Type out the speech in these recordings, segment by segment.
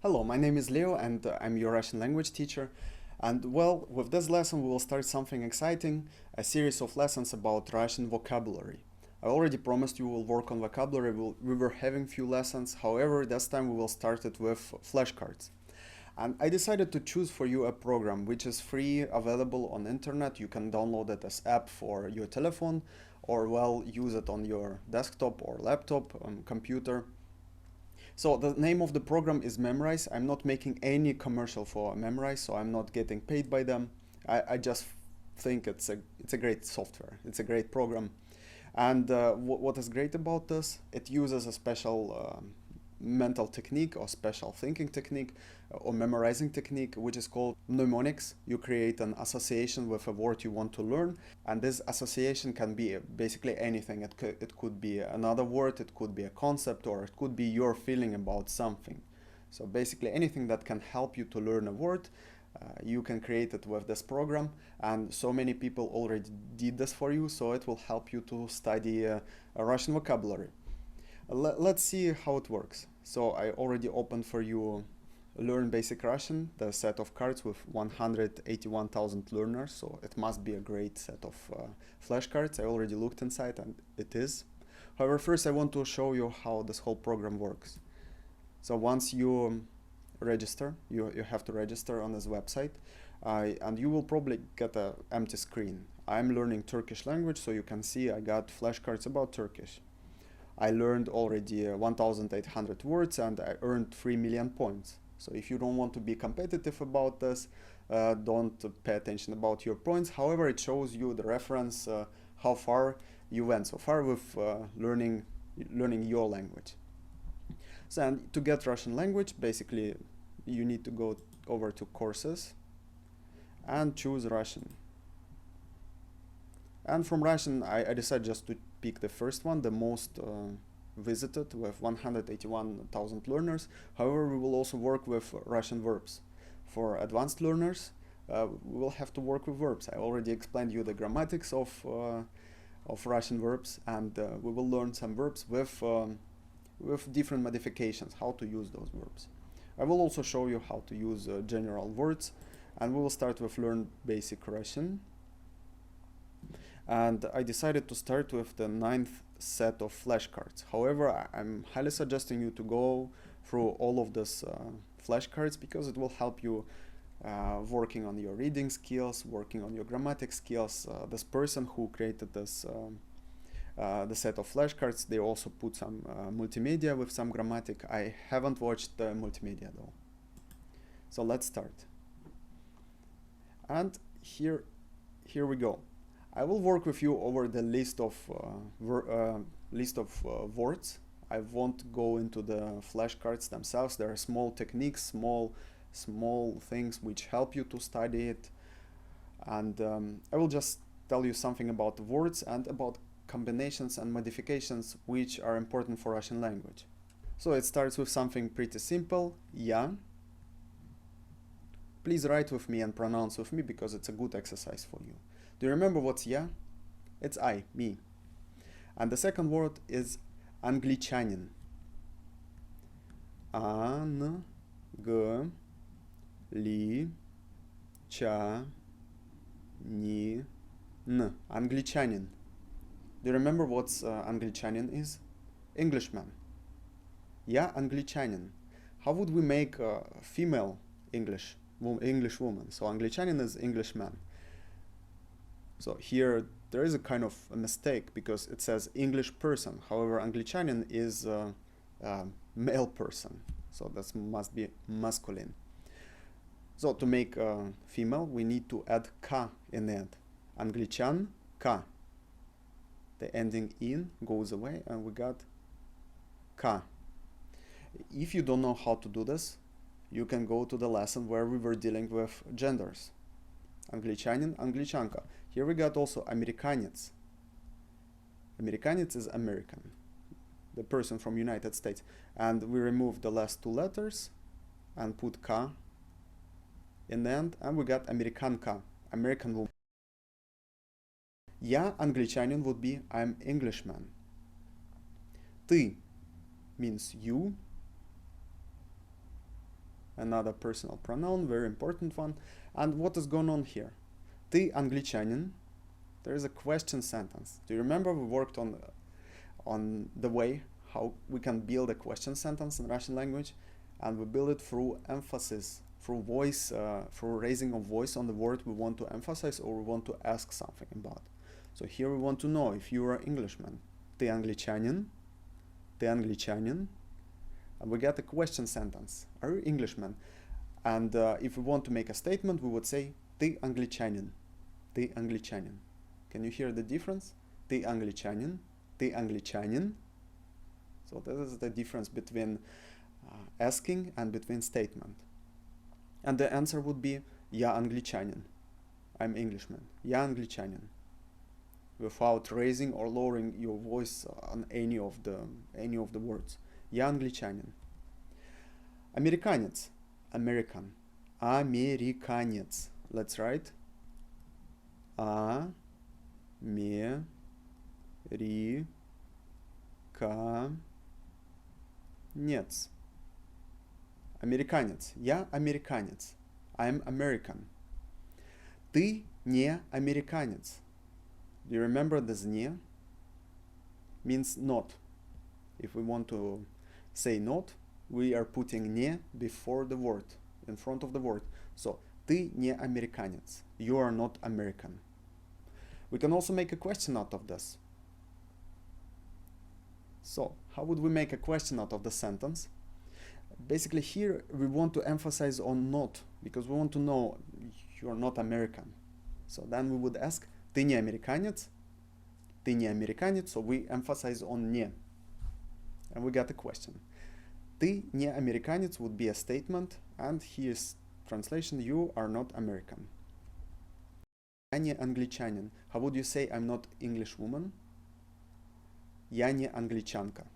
Hello, my name is Leo and I'm your Russian language teacher. And well, with this lesson we will start something exciting, a series of lessons about Russian vocabulary. I already promised you will work on vocabulary, we were having few lessons, however this time we will start it with flashcards. And I decided to choose for you a program which is free, available on internet. You can download it as app for your telephone or well use it on your desktop or laptop, computer. So the name of the program is Memrise. I'm not making any commercial for Memrise, so I'm not getting paid by them. I just think it's a great software. It's a great program. And what is great about this, it uses a special mental technique or special thinking technique or memorizing technique, which is called mnemonics. You create an association with a word you want to learn, and this association can be basically anything. It could be another word, it could be a concept, or it could be your feeling about something. So basically anything that can help you to learn a word, you can create it with this program, and so many people already did this for you, so it will help you to study a Russian vocabulary. Let's see how it works. So I already opened for you Learn Basic Russian, the set of cards with 181,000 learners, so it must be a great set of flashcards. I already looked inside and it is. However, first I want to show you how this whole program works. So once you register, you have to register on this website, and you will probably get an empty screen. I'm learning Turkish language, so you can see I got flashcards about Turkish. I learned already 1,800 words and I earned 3 million points. So if you don't want to be competitive about this, don't pay attention about your points. However, it shows you the reference, how far you went so far with learning your language. So and to get Russian language, basically you need to go over to courses and choose Russian. And from Russian, I decided just to pick the first one, the most visited with 181,000 learners. However, we will also work with Russian verbs. For advanced learners, we will have to work with verbs. I already explained you the grammatics of Russian verbs, and we will learn some verbs with different modifications, how to use those verbs. I will also show you how to use general words, and we will start with Learn Basic Russian. And I decided to start with the 9th set of flashcards. However, I'm highly suggesting you to go through all of these flashcards because it will help you working on your reading skills, working on your grammatic skills. This person who created this the set of flashcards, they also put some multimedia with some grammatic. I haven't watched the multimedia though. So let's start. And here we go. I will work with you over the list of words. I won't go into the flashcards themselves. There are small techniques, small things which help you to study it. And I will just tell you something about the words and about combinations and modifications which are important for Russian language. So it starts with something pretty simple, ya. Please write with me and pronounce with me because it's a good exercise for you. Do you remember what's ya? It's I, me. And the second word is Anglichanin. An, g, li, cha, ni, n. Anglichanin. Do you remember what's Anglichanin is? Englishman. Yeah, Anglichanin. How would we make a female English woman? So Anglichanin is Englishman. So here there is a kind of a mistake because it says English person. However, Anglichanin is a male person. So that must be masculine. So to make a female, we need to add ka in the end. Anglichan, ka. The ending in goes away and we got ka. If you don't know how to do this, you can go to the lesson where we were dealing with genders. Anglichanin, Anglichanka. Here we got also Amerikanец. Amerikanец is American, the person from United States. And we removed the last two letters and put ka in the end, and we got Amerikanka, American woman. Я англичанин would be I'm Englishman. Ты means you. another personal pronoun, very important one. And what is going on here? Ты англичанин. There is a question sentence. Do you remember we worked on the way how we can build a question sentence in Russian language, and we build it through emphasis, through voice, through raising of voice on the word we want to emphasize or we want to ask something about. So here we want to know if you are an Englishman. Ты англичанин. Ты англичанин. And we get a question sentence. Are you Englishman? And if we want to make a statement, we would say ты англичанин. Ты англичанин. Can you hear the difference? Ты англичанин. Ты англичанин. So this is the difference between asking and between statement. And the answer would be я англичанин. I'm Englishman. Я англичанин. Without raising or lowering your voice on any of the words. Я англичанин. Американец. American. Американец. Let's write. Американец. Американец. Я американец. I'm American. Ты не американец. Do you remember this не? Means not. If we want to say not, we are putting не before the word, in front of the word. So, ты не американец. You are not American. We can also make a question out of this. So, how would we make a question out of the sentence? Basically here we want to emphasize on not, because we want to know you're not American. So then we would ask, ты не американец? Ты не американец? So we emphasize on не. And we got a question. Ты не американец would be a statement, and here's translation, you are not American. Я не англичанин. How would you say I'm not English woman? Я не англичанка.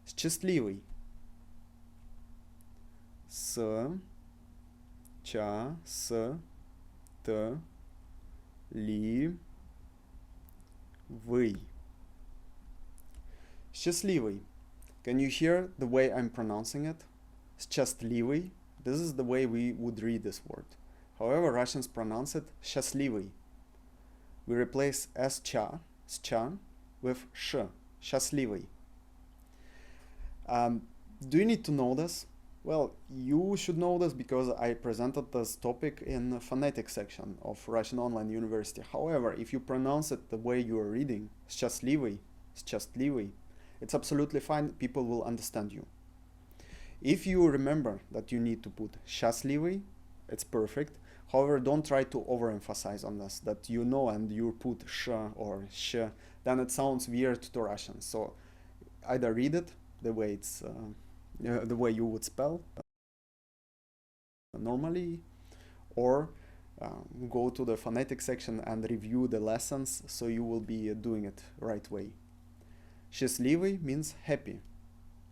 Счастливый. С, ча, с, т, ли, вы. Счастливый. Can you hear the way I'm pronouncing it? Счастливый. This is the way we would read this word. However, Russians pronounce it счастливый. We replace s-cha with sh, счастливый. Do you need to know this? Well, you should know this because I presented this topic in the phonetic section of Russian Online University. However, if you pronounce it the way you are reading, счастливый, счастливый, it's absolutely fine, people will understand you. If you remember that you need to put счастливый, it's perfect. However, don't try to overemphasize on this, that you know and you put sh or sh, then it sounds weird to Russians. So either read it the way it's the way you would spell normally, or go to the phonetic section and review the lessons so you will be doing it right way. Счастливый means happy,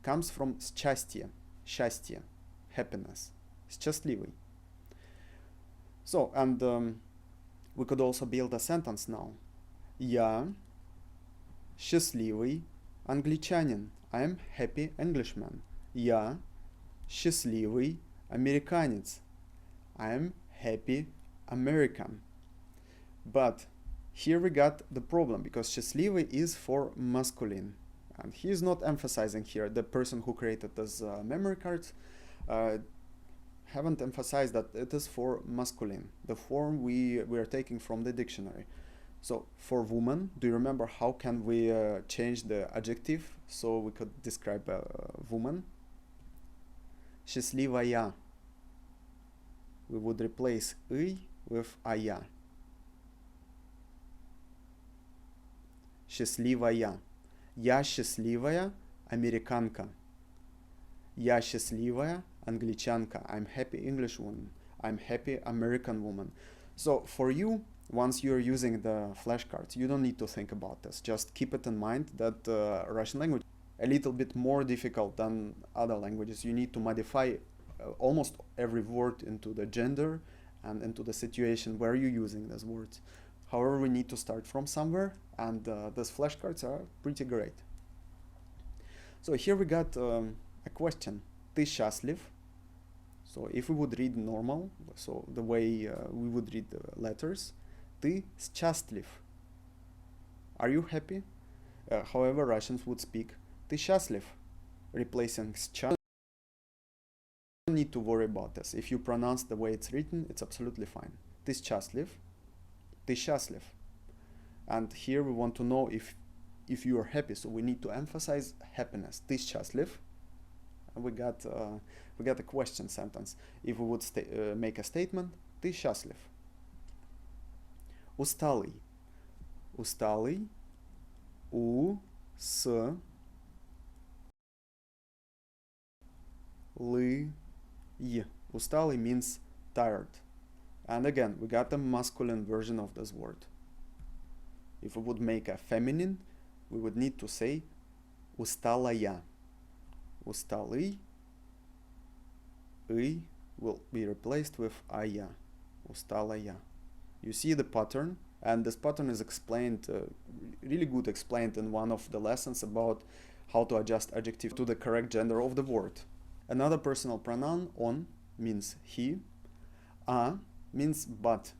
comes from счастье, счастье, happiness, счастливый. So, and we could also build a sentence now. Я счастливый англичанин. I'm happy Englishman. Я счастливый американец. I'm happy American. But here we got the problem, because счастливый is for masculine. And he is not emphasizing here, the person who created this memory cards haven't emphasized that it is for masculine, the form we are taking from the dictionary. So for woman, do you remember how can we change the adjective so we could describe a woman? Счастливая. We would replace «ый» with «ая». Счастливая. Я счастливая американка. Я счастливая англичанка. I'm happy English woman. I'm happy American woman. So for you, once you're using the flashcards, you don't need to think about this. Just keep it in mind that Russian language is a little bit more difficult than other languages. You need to modify almost every word into the gender and into the situation where you're using those words. However, we need to start from somewhere, and these flashcards are pretty great. So here we got a question. Ты счастлив? So if we would read normal, so the way we would read the letters, ты счастлив. Are you happy? However, Russians would speak ты счастлив, replacing счастлив. You don't need to worry about this. If you pronounce the way it's written, it's absolutely fine. Ты счастлив, ты счастлив. And here we want to know if you are happy, so we need to emphasize happiness. Ты счастлив. And we got a question sentence. If we would make a statement, ты счастлив. Усталый. Усталый. У с лы й. Усталый means tired. And again, we got a masculine version of this word. If we would make a feminine, we would need to say усталая. Усталый. И will be replaced with ая. Усталая. You see the pattern, and this pattern is explained, really good explained in one of the lessons about how to adjust adjective to the correct gender of the word. Another personal pronoun, on, means he. A means but.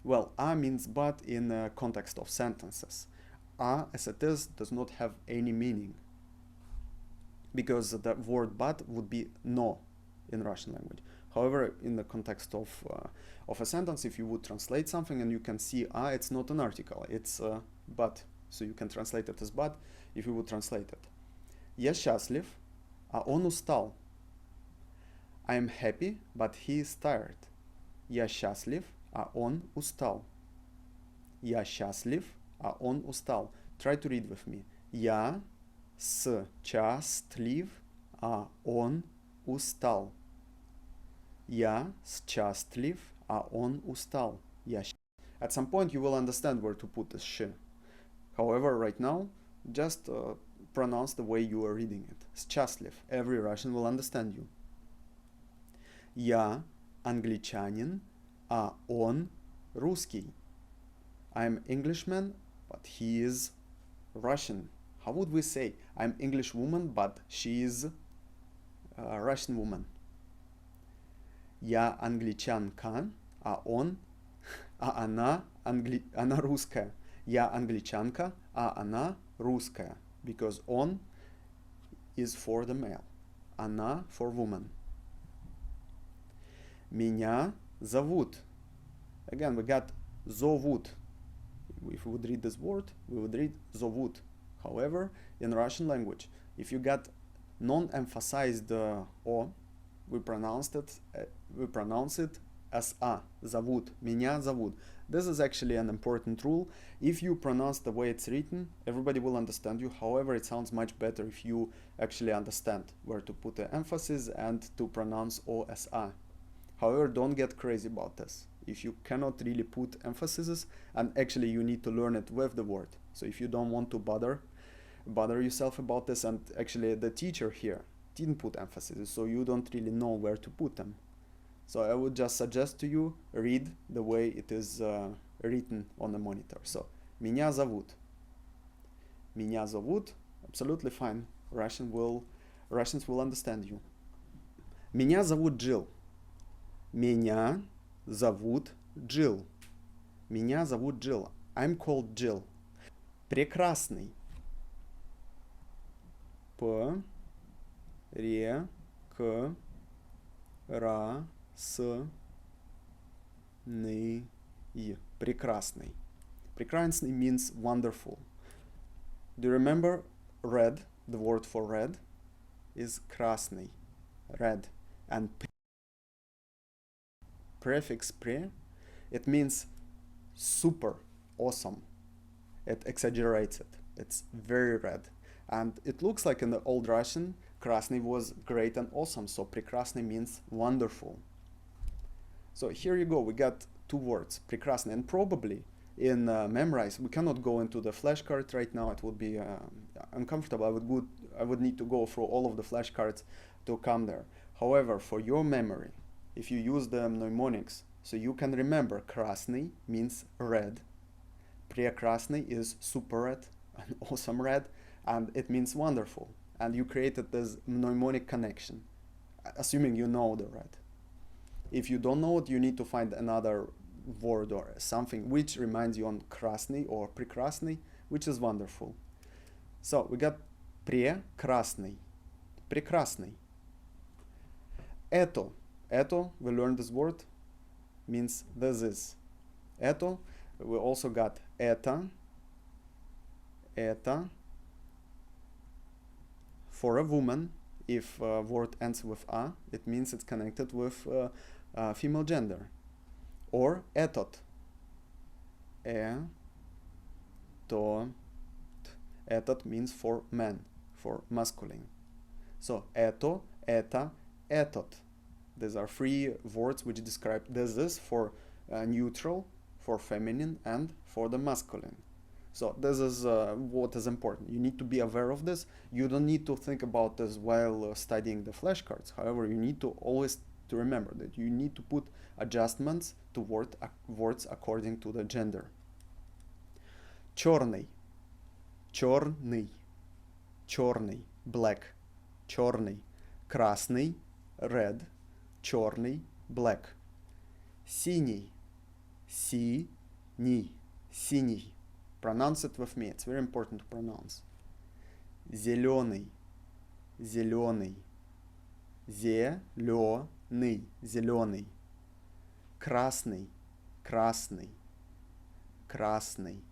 Well, a means but in the context of sentences. A, as it is, does not have any meaning, because the word but would be no in Russian language. However, in the context of a sentence, if you would translate something and you can see it's not an article, it's but. So you can translate it as but if you would translate it. Я счастлив, а он устал. I am happy, but he is tired. Я счастлив, а он устал. Я счастлив, а он устал. Try to read with me. Я счастлив, а он устал. Я счастлив, а он устал. At some point you will understand where to put this sh. However, right now, just pronounce the way you are reading it. Счастлив. Every Russian will understand you. Я англичанин, а он русский. I'm Englishman, but he is Russian. How would we say? I'm English woman, but she is a Russian woman. Я англичанка, а она русская. Я англичанка, а она русская. Because on is for the male. Она for woman. Меня зовут. Again, we got зовут. If we would read this word, we would read зовут. However, in Russian language, if you got non-emphasized o, we pronounce it as a. Зовут. Меня зовут. This is actually an important rule. If you pronounce the way it's written, everybody will understand you. However, it sounds much better if you actually understand where to put the emphasis and to pronounce o as a. However, don't get crazy about this. If you cannot really put emphases, and actually you need to learn it with the word. So if you don't want to bother yourself about this, and actually the teacher here didn't put emphasis, so you don't really know where to put them. So I would just suggest to you, read the way it is written on the monitor. So, меня зовут. Меня зовут, absolutely fine. Russians will understand you. Меня зовут Jill. Меня зовут Jill. Меня зовут Jill. I'm called Jill. Прекрасный. П, ре, к, ра, с, ны, и. Прекрасный. Прекрасный means wonderful. Do you remember red? The word for red is красный. Red. And prefix pre, it means super awesome. It exaggerates it. It's very red. And it looks like in the old Russian, красный was great and awesome. So прекрасный means wonderful. So here you go. We got two words, прекрасный. And probably in Memrise, we cannot go into the flashcard right now. It would be uncomfortable. I would need to go through all of the flashcards to come there. However, for your memory, if you use the mnemonics, so you can remember красный means red, прекрасный is super red, an awesome red, and it means wonderful. And you created this mnemonic connection. assuming you know the red. If you don't know it, you need to find another word or something which reminds you on krasny or prekrasny, which is wonderful. So we got прекрасный, прекрасный. Это, we learned this word, means this is. Это, we also got это, for a woman. If a word ends with a, it means it's connected with female gender. Or этот, этот means for men, for masculine. So это, этот. These are three words which describe this is for neutral, for feminine, and for the masculine. So this is what is important. You need to be aware of this. You don't need to think about this while studying the flashcards. However, you need to always to remember that you need to put adjustments to words according to the gender. Черный, черный, черный, black, черный, красный, red, черный, black. Синий, синий, синий. Pronounce it with me. It's very important to pronounce. Зеленый, зеленый, зеленый, зеленый. Красный, красный, красный.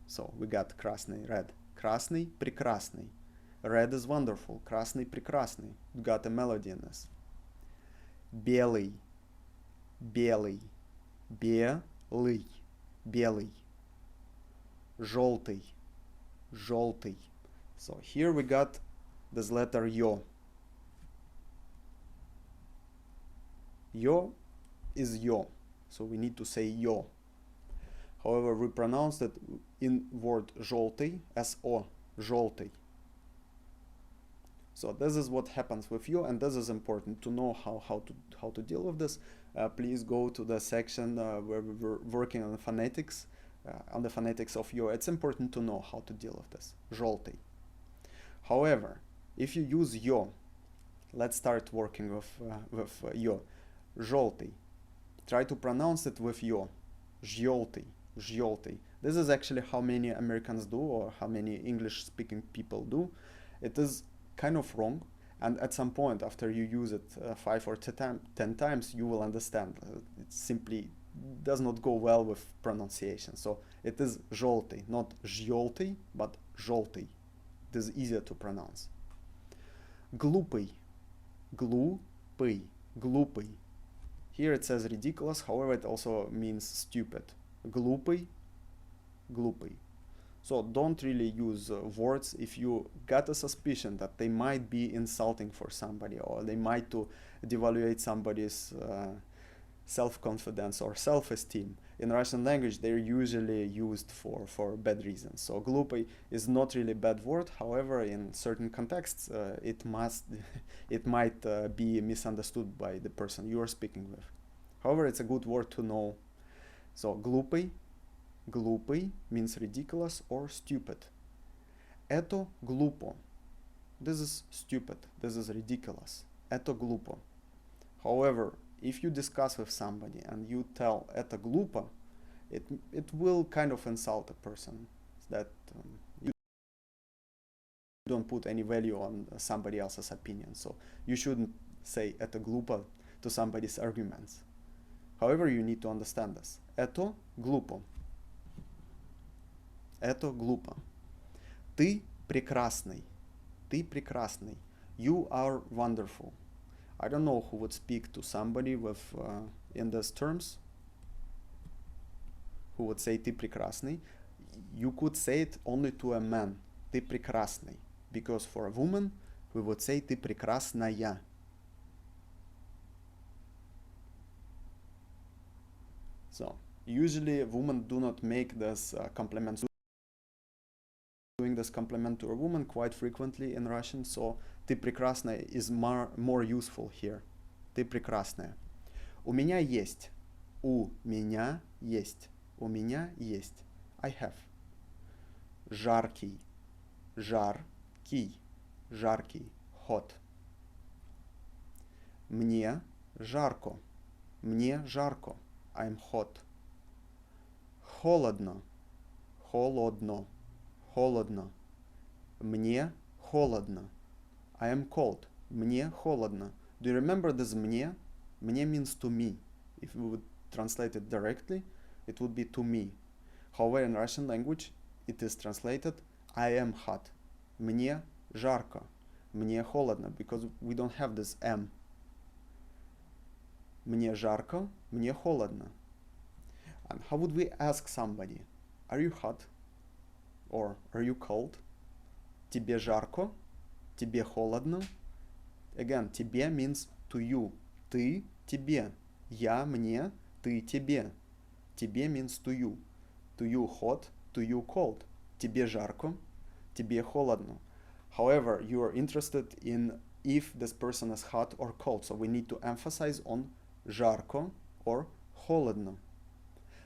So we got красный, red. Красный, прекрасный. Red is wonderful. Красный, прекрасный. We got a melody in this. Белый, белый, белый, белый. Желтый, желтый. So here we got this letter yo. Yo is yo, so we need to say yo. However, we pronounce it in word желтый as o, желтый. So this is what happens with yo, and this is important to know how to deal with this. Please go to the section where we were working on the phonetics. On the phonetics of yo, it's important to know how to deal with this. Желтый. However, if you use yo, let's start working with yo. Желтый. Try to pronounce it with yo. Желтый, желтый. This is actually how many Americans do, or how many English-speaking people do. It is kind of wrong, and at some point after you use it 5 or 10 times, you will understand. It simply does not go well with pronunciation. So it is желтый, not желтый, but желтый. It is easier to pronounce. Глупый, глупый, глупый. Here it says ridiculous, however it also means stupid. Глупый, глупый. So don't really use words if you got a suspicion that they might be insulting for somebody, or they might to devaluate somebody's self-confidence or self-esteem. In Russian language, they're usually used for bad reasons. So глупый is not really a bad word. However, in certain contexts, it might be misunderstood by the person you are speaking with. However, it's a good word to know. So глупый, глупый means ridiculous or stupid. Это глупо. This is stupid. This is ridiculous. Это глупо. However, if you discuss with somebody and you tell это глупо, it will kind of insult a person that you don't put any value on somebody else's opinion. So you shouldn't say это глупо to somebody's arguments. However, you need to understand this. Это глупо. Это глупо. Ты прекрасный. Ты прекрасный. You are wonderful. I don't know who would speak to somebody with in these terms, who would say ты прекрасный. You could say it only to a man. Ты прекрасный. Because for a woman, we would say ты прекрасная. So usually women do not make this compliment. Doing this compliment to a woman quite frequently in Russian, so ты прекрасная is more useful here. Ты прекрасная. У меня есть. У меня есть. У меня есть. I have. Жаркий. Жаркий. Жаркий. Hot. Мне жарко. Мне жарко. I'm hot. Холодно. Холодно. Холодно. Мне холодно. I am cold. Мне холодно. Do you remember this мне? Мне means to me. If we would translate it directly, it would be to me. However, in Russian language, it is translated I am hot. Мне жарко. Мне холодно, because we don't have this M. Мне жарко. Мне холодно. And how would we ask somebody? Are you hot? Or are you cold? Тебе жарко? Тебе холодно? Again, тебе means to you. Ты, тебе. Я, мне, ты, тебе. Тебе means to you. To you hot, to you cold. Тебе жарко, тебе холодно. However, you are interested in if this person is hot or cold. So we need to emphasize on жарко or холодно.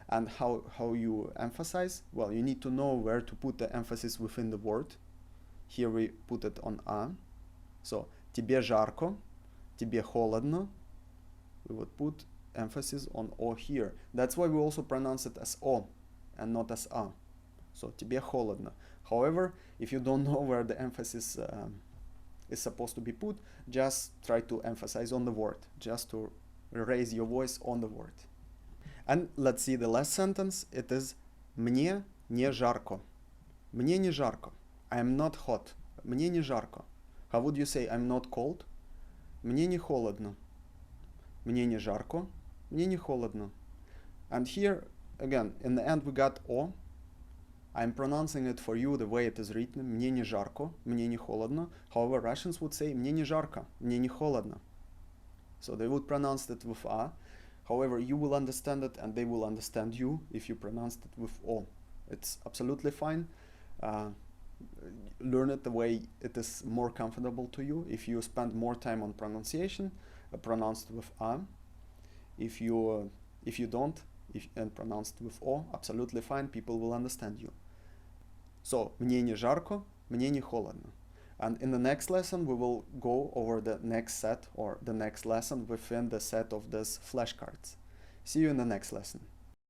And how you emphasize? Well, you need to know where to put the emphasis within the word. Here we put it on a. So, тебе жарко, тебе холодно. We would put emphasis on o here. That's why we also pronounce it as o and not as a. So, тебе холодно. However, if you don't know where the emphasis is supposed to be put, just try to emphasize on the word, just to raise your voice on the word. And let's see the last sentence. It is мне не жарко. Мне не жарко. I am not hot. Мне не жарко. How would you say I'm not cold? Мне не холодно. Мне не жарко. Мне не холодно. And here, again, in the end we got O. I'm pronouncing it for you the way it is written. Мне не жарко. Мне не холодно. However, Russians would say мне не жарко. Мне не холодно. So they would pronounce it with A. However, you will understand it and they will understand you if you pronounced it with O. It's absolutely fine. Learn it the way it is more comfortable to you. If you spend more time on pronunciation, pronounced with A. If you don't, and pronounced with O, absolutely fine, people will understand you. So, мне не жарко, мне не холодно. And in the next lesson, we will go over the next set or the next lesson within the set of these flashcards. See you in the next lesson.